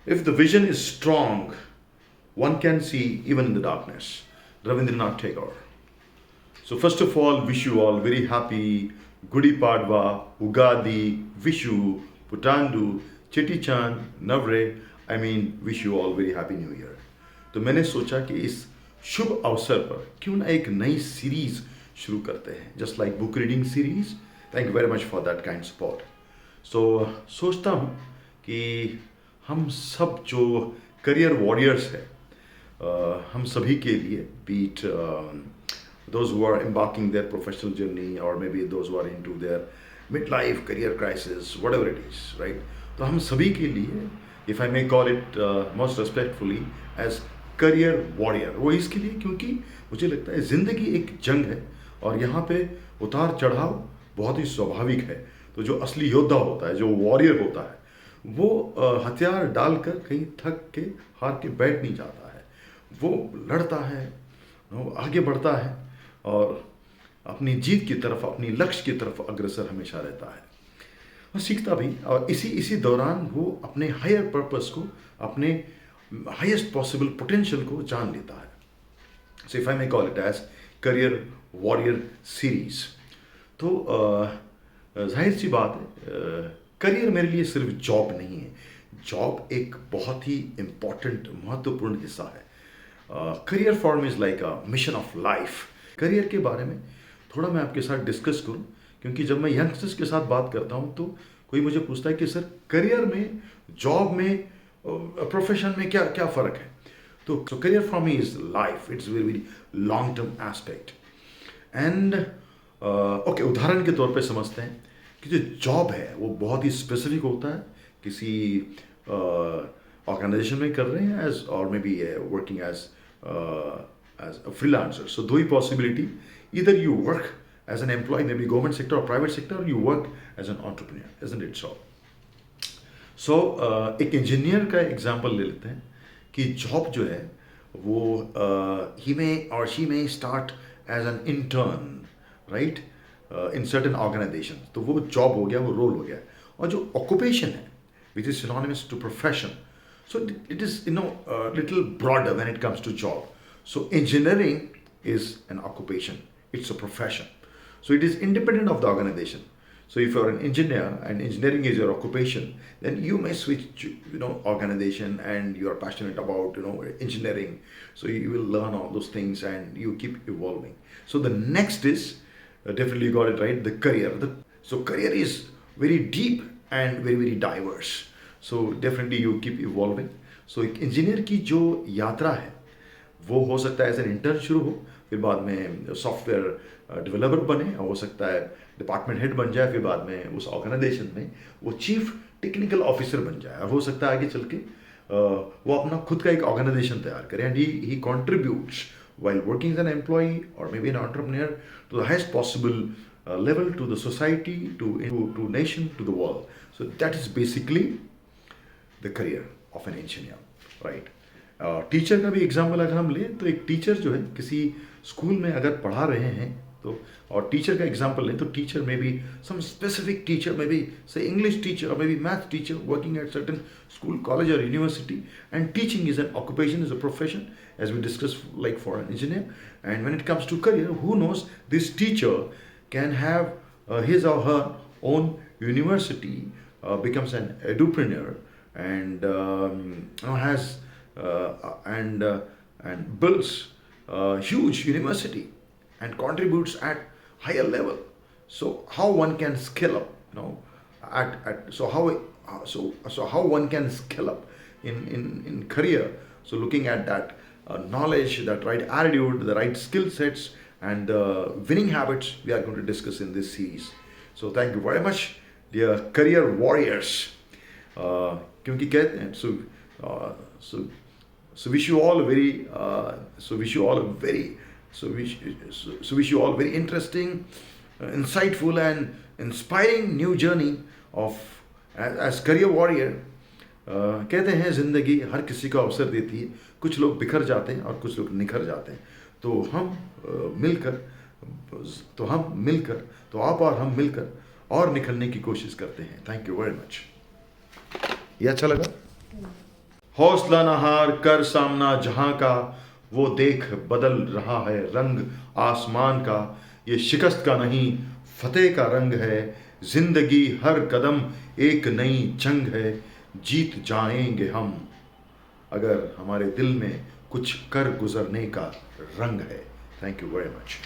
If the vision is strong, one can see even in the darkness. Ravindranath Tagore. So first of all, wish you all very happy Gudi Padwa, Ugadi, Vishu, Putandu, Cheti Chand, Navre. I mean, wish you all very happy New Year. तो मैंने सोचा कि इस शुभ अवसर पर क्यों ना एक नई सीरीज शुरू करते हैं, just like book reading series. Thank you very much for that kind support. So सोचता हूँ कि हम सब जो करियर वॉरियर्स हैं, हम सभी के लिए, beat those who are embarking their professional journey or maybe those who are into their midlife career crisis, whatever it is, right? तो हम सभी के लिए, if I may call it most respectfully as career warrior, वो इसके लिए क्योंकि मुझे लगता है ज़िंदगी एक जंग है और यहाँ पे उतार चढ़ाव बहुत ही स्वाभाविक है. तो जो असली योद्धा होता है, जो वॉरियर होता है, वो हथियार डालकर कहीं थक के हार के बैठ नहीं जाता है. वो लड़ता है, वो आगे बढ़ता है और अपनी जीत की तरफ, अपनी लक्ष्य की तरफ अग्रसर हमेशा रहता है और सीखता भी. और इसी दौरान वो अपने हायर पर्पस को, अपने हाईएस्ट पॉसिबल पोटेंशियल को जान लेता है. So if I may call it as career warrior series. तो जाहिर सी बात है, करियर मेरे लिए सिर्फ जॉब नहीं है. जॉब एक बहुत ही इम्पॉर्टेंट, महत्वपूर्ण हिस्सा है. Career form is like a mission of life. Career के बारे में थोड़ा मैं आपके साथ डिस्कस करूं, क्योंकि जब मैं यंगस्टर्स के साथ बात करता हूं तो कोई मुझे पूछता है कि सर करियर में, जॉब में, प्रोफेशन में क्या क्या फ़र्क है. तो career for me is life. It's very very long term aspect. And okay, उदाहरण के तौर पे समझते हैं कि जो जॉब है वो बहुत ही स्पेसिफिक होता है. किसी ऑर्गेनाइजेशन में कर रहे हैं एज, और may be working as as a freelancer. So दो ही possibility, either you work as an employee, maybe government sector or private sector, or you work as an entrepreneur, isn't it so? So एक engineer का example ले लेते हैं कि job जो है वो he may or she may start as an intern, right, in certain organization. तो वो जॉब हो गया, वो रोल हो गया. और जो ऑक्यूपेशन है, which is synonymous to profession, so it is little broader when it comes to job. So engineering is an occupation, it's a profession. So it is independent of the organization. So if you're an engineer and engineering is your occupation, then you may switch, organization, and you are passionate about, engineering. So you will learn all those things and you keep evolving. So the next is, definitely you got it right, the career. So career is very deep and very, very diverse. So definitely you keep evolving. So एक engineer की जो यात्रा है वो हो सकता है as an intern शुरू हो, फिर बाद में सॉफ्टवेयर डेवलपर बने, और हो सकता है डिपार्टमेंट हेड बन जाए, फिर बाद में उस ऑर्गेनाइजेशन में वो चीफ टेक्निकल ऑफिसर बन जाए, और हो सकता है आगे चल के वो अपना खुद का एक ऑर्गेनाइजेशन तैयार करे. And he contributes while working as an employee or maybe an entrepreneur to the highest possible level, to the society, to nation, to the world. So that is basically the career of an engineer, right? Teacher का भी example अगर हम लें तो एक teacher जो है किसी स्कूल में अगर पढ़ा रहे हैं तो, और टीचर का एग्जाम्पल लें तो टीचर में भी some specific teacher, may be से इंग्लिश टीचर और may be math teacher working at certain school, college और university. And teaching is an occupation, is a profession, as we discuss like for an engineer. And when it comes to career, who knows, this teacher can have his or her own university, becomes an edupreneur, and has and builds a huge university and contributes at higher level. So how one can scale up, so how one can scale up in career. So looking at that knowledge, that right attitude, the right skill sets, and the winning habits we are going to discuss in this series. So thank you very much, dear career warriors. क्योंकि कहते हैं, so wish you all a very interesting, insightful and inspiring new journey of as career warrior. कहते हैं ज़िंदगी हर किसी को अवसर देती है. कुछ लोग बिखर जाते हैं और कुछ लोग निखर जाते हैं. तो हम मिलकर, तो आप और हम मिलकर और निखरने की कोशिश करते हैं. Thank you very much. ये अच्छा लगा? हौसला न हार कर सामना जहां का, वो देख बदल रहा है रंग आसमान का। ये शिकस्त का नहीं फतेह का रंग है, जिंदगी हर कदम एक नई जंग है, जीत जाएंगे हम अगर हमारे दिल में कुछ कर गुजरने का रंग है। Thank you very much.